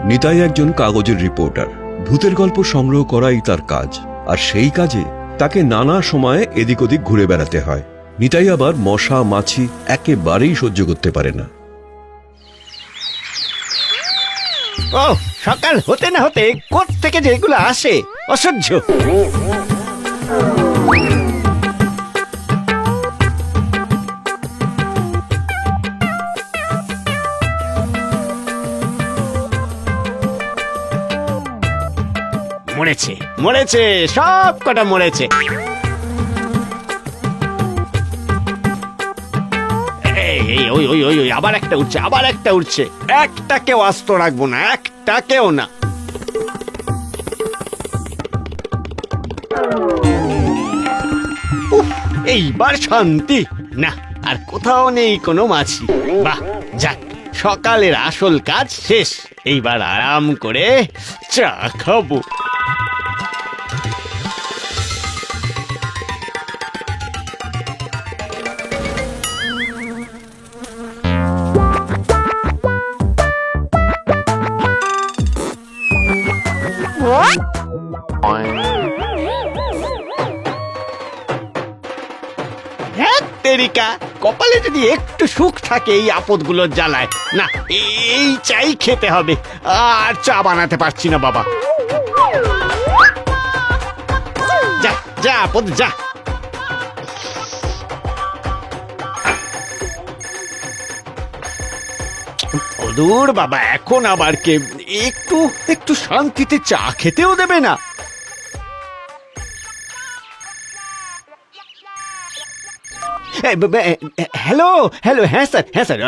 নিতাই একজন কাগজের রিপোর্টার। ভূতের গল্প সংগ্রহ করাই তার কাজ, আর সেই কাজে তাকে নানা সময়ে এদিক ওদিক ঘুরে বেড়াতে হয়। নিতাই আবার মশা মাছি একেবারেই সহ্য করতে পারে না। ও সকাল হতে না হতে কোত্থেকে যে এগুলো আসে, অসহ্য। মরেছে মরেছে, সব কটা মরেছে। এই ওই ওই ওই ওই আবার একটা উঠছে, আবার একটা উঠছে। একটাকেও আস্ত রাখবো না, একটাকেও না। উফ, এইবার শান্তি। না আর কোথাও নেই কোনো মাছি। বাহ, যাক, সকালের আসল কাজ শেষ। এইবার আরাম করে চা খাবো। তেরিকা, কপালে যদি একটু সুখ থাকে এই আপদগুলোর জ্বালায়। না, এই চাই খেতে হবে। আর চা বানাতে পারছি না বাবা। যা যা আপদ যা। দূর বাবা, এখন আবার কে একটু একটু শান্তিতে চা খেতেও দেবে না। হ্যালো হ্যালো, হ্যাঁ স্যার, হ্যাঁ স্যার,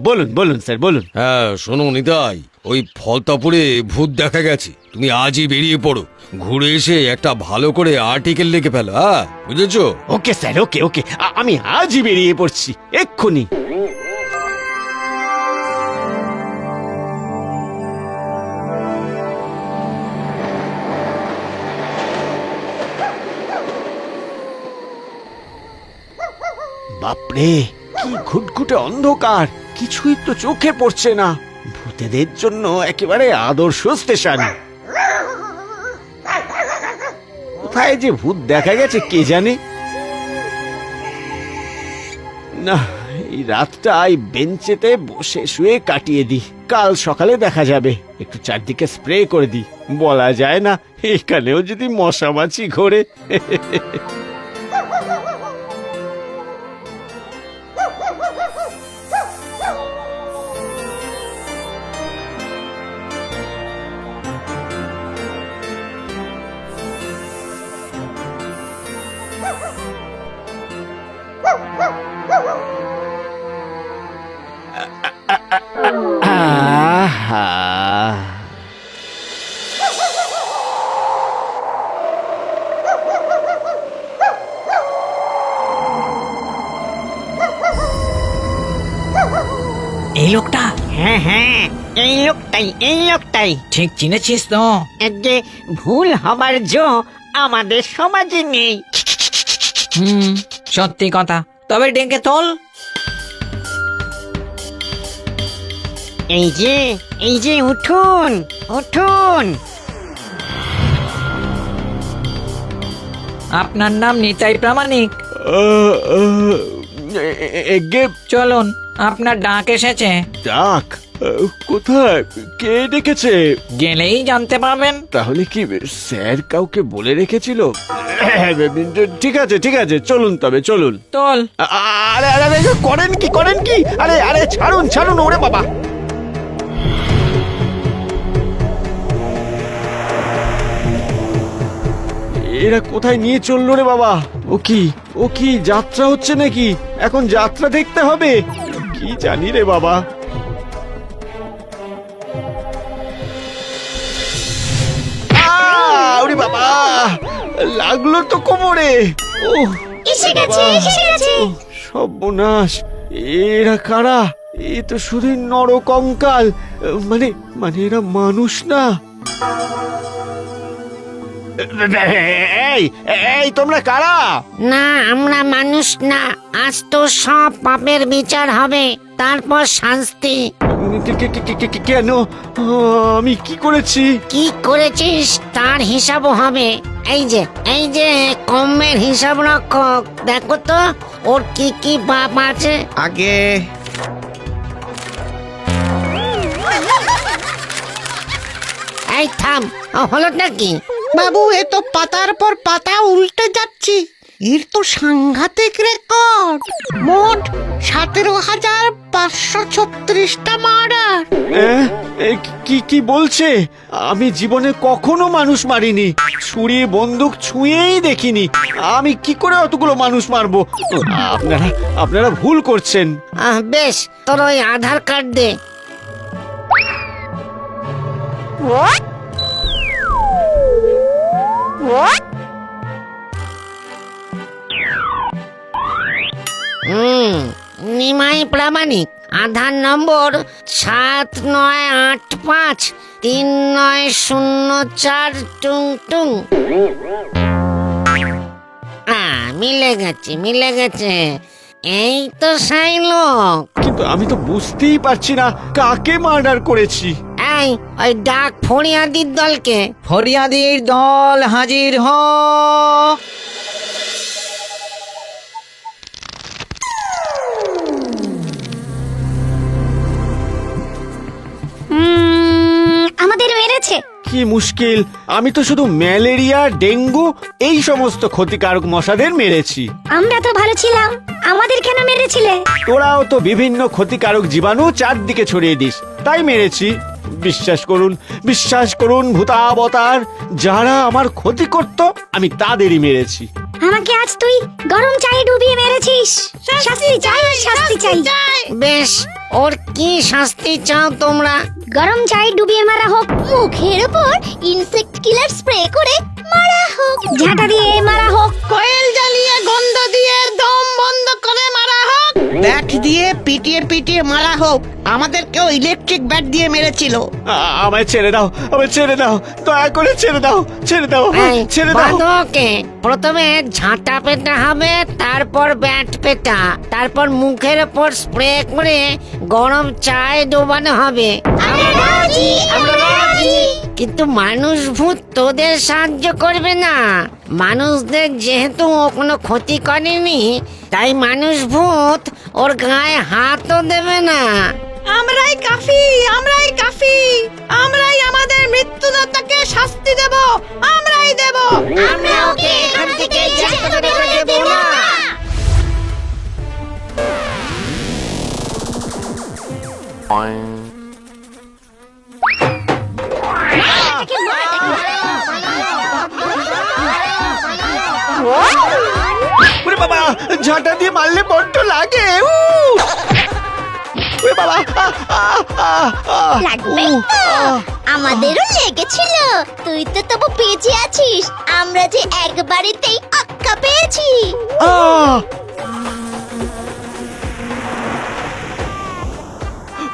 বলুন বলুন স্যার, বলুন। হ্যাঁ শোনো নিতাই, ওই ফলতাপুরে ভূত দেখা গেছে। তুমি আজই বেরিয়ে পড়ো, ঘুরে এসে একটা ভালো করে আর্টিকেল লিখে ফেলো। হ্যাঁ বুঝেছো? ওকে স্যার, ওকে ওকে, আমি আজই বেরিয়ে পড়ছি, এক্ষুনি। বাপরে, কি ঘুটঘুটে অন্ধকার, কিছুই তো চোখে পড়ছে না। ভূতেদের জন্য একেবারে আদর্শ স্টেশন। কোথায় যে ভূত দেখা গেছে কে জানে। না, এই রাতটা এই বেঞ্চেতে বসে শুয়ে কাটিয়ে দিই, কাল সকালে দেখা যাবে। একটু চারদিকে স্প্রে করে দিই, বলা যায় না এখানেও যদি মশা মাছি ঘোরে। আহা, এই লোকটা? হ্যাঁ হ্যাঁ, এই লোকটাই। ঠিক চিনেছিস তো? যে ভুল হবার জো আমাদের সমাজে নেই। সত্যি কথা। তবে ডেকে তোল। এই যে উঠুন উঠুন। আপনার নাম নিতাই প্রামাণিক? এগে চলুন, আপনার ডাক এসেছে। ডাক? কোথায়? কে ডেকেছে? গেলেই জানতে পারবেন। তাহলে কি স্যার কাউকে বলে রেখেছিল? ঠিক আছে ঠিক আছে, চলুন তবে চলুন। তোল। আরে আরে আরে, করেন কি? আরে আরে, ছাড়ুন ছাড়ুন, ওরে বাবা। এরা কোথায় নিয়ে চললো রে বাবা? ও কি যাত্রা হচ্ছে নাকি? এখন যাত্রা দেখতে হবে? কি জানি রে বাবা। ওরে বাবা, লাগলো তো কোমরে। ও এসে গেছে। সর্বনাশ, এরা কারা? এ তো শুধু নরকঙ্কাল। মানে মানে এরা মানুষ না। এই তোমরা কারা? না, আমরা মানুষ না। আজ তো সব পাপের বিচার হবে, তারপর শাস্তি। কেন? আমি কি করেছি? কি করেছিস তার হিসাবও হবে। এই যে কম্মের হিসাব রক্ষক, দেখো তো ওর কি কি পাপ আছে। আগে এই থাম, হলো নাকি? বাবু, এ তো পাতার পর পাতা উল্টে যাচ্ছি। এর তো সাংঘাতিক রেকর্ড। মোট 17,536টা মার্ডার। কি বলছে? আমি জীবনে কখনো মানুষ মারিনি, ছুরি বন্দুক ছুঁয়েই দেখিনি। আমি কি করে অতগুলো মানুষ মারবো? আপনারা ভুল করছেন। বেশ, তোর ওই আধার কার্ড দে। নিমাই প্রামাণিক, আধার নম্বর 79853904 টুং টুং। মিলে গেছে। এই তো সেই লোক। কিন্তু আমি তো বুঝতেই পারছি না কাকে মার্ডার করেছি। এই ওই ডাক ফরিয়াদির দলকে। ফরিয়াদির দল হাজির হ। আমাদের মেরেছে। কি মুশকিল! আমি তো শুধু ম্যালেরিয়া ডেঙ্গু এই সমস্ত ক্ষতিকারক মশাদের মেরেছি। আমরা তো ভালো ছিলাম, আমাদের কেন মেরেছিলে? তোরাও তো বিভিন্ন ক্ষতিকারক জীবাণু চারদিকে ছড়িয়ে দিস, তাই মেরেছি। বিশ্বাস করুন ভূতাবতার, যারা আমার ক্ষতি করত আমি তাদেরই মেরেছি। আমাকে আজ তুই গরম চায়ে ডুবিয়ে মেরেছিস। শাস্তি চাই। বেশ, ওর কি শাস্তি চাও তোমরা? গরম চায়ে ডুবিয়ে মারা হোক, মুখের উপর ইনসেক্ট কিলার স্প্রে করে মারা হোক, ঝাঁটা দিয়ে মারা হোক, কয়েল জ্বালিয়ে গন্ধ দিয়ে দম বন্ধ করে মারা হোক, ব্যাট দিয়ে পিটিয়ে মারা হোক। আমাদেরকেও ইলেকট্রিক ব্যাট দিয়ে মেরেছিল। আমায় ছেড়ে দাও, দয়া করে ছেড়ে দাও। এই, বাঁধো ওকে। প্রথমে ঝাঁটা পেটা হবে, তারপর ব্যাট পেটা, তারপর মুখের উপর স্প্রে করে গরম চায়ে ডোবানো হবে। কিন্তু মানুষ ভূত তোদের সাহায্য করবে না। মানুষদের যেহেতু ও কোনো ক্ষতি করেনি, তাই মানুষ ভূত ওর গায়ে হাতও দেবে না। আমরাই কাফি। আমরাই আমাদের মৃত্যুদাতাকে শাস্তি দেব। আমরাই দেব। আমরা ওকে এখান থেকে যেতে দেব না। ওরে বাবা, ঝাঁটা দিয়ে মারলে বড্ড লাগে। ওরে বাবা, লাগবে তো? আমাদেরও লেগেছিল। তুই তো তবু বেঁচে আছিস, আমরা যে একবারেতেই আক্কা পেয়েছি।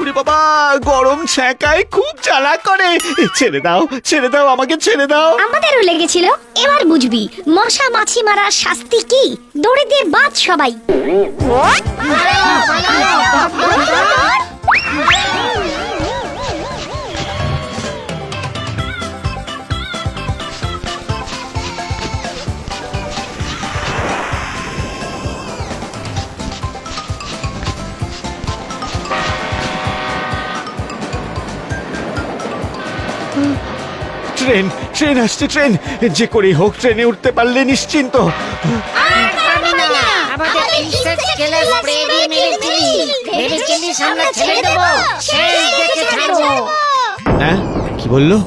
ওরে বাবা, গরম ছ্যাঁকায় খুব জ্বালা করে। ছেড়ে দাও, আমাকে ছেড়ে দাও। আমাদেরও লেগেছিল। এবার বুঝবি মশা মাছি মারার শাস্তি কি। দড়ি দিয়ে বাঁধ সবাই। ট্রেন আসছে। যে করেই হোক ট্রেনে উঠতে পারলে নিশ্চিন্ত। আমাদের ইনসেক্ট কিলার স্প্রে দিয়ে মেরেছিলি, ভেবেছিলিস আমরা ছেড়ে দেব? সেই দেখে ছাড়বো। হ্যাঁ, কি বললো?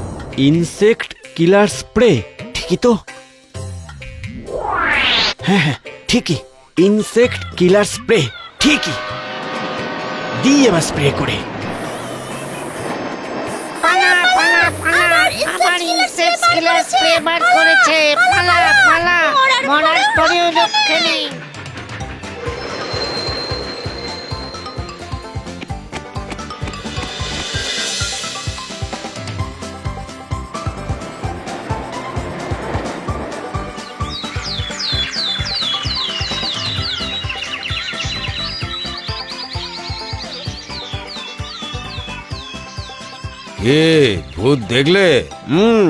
ইনসেক্ট কিলার স্প্রে? ঠিকই তো। হ্যাঁ, ঠিকই, ইনসেক্ট কিলার স্প্রে ঠিকই। দিই এবার স্প্রে করে। আবার ইনসেক্ট কিলার স্প্রে বার করেছে। পালা, মরার পরেও রক্ষে নেই। কে ভূত দেখলে? হুম।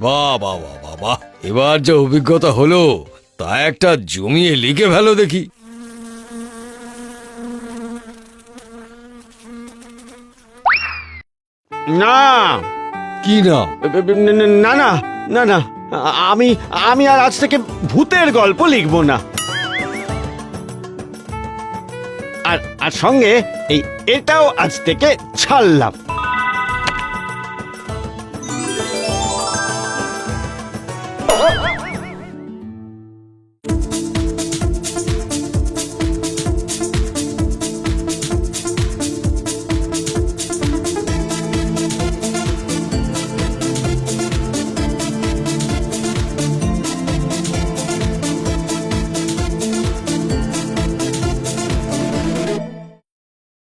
বাহ বাহ বাহ বাহ বাহ, এবার যে অভিজ্ঞতা হলো তা একটা জমিয়ে লিখে ফেলো দেখি। না কি না? না না না না, আমি আমি আর আজ থেকে ভূতের গল্প লিখবো না। আর আর সঙ্গে এটাও আজ থেকে ছাড়লাম।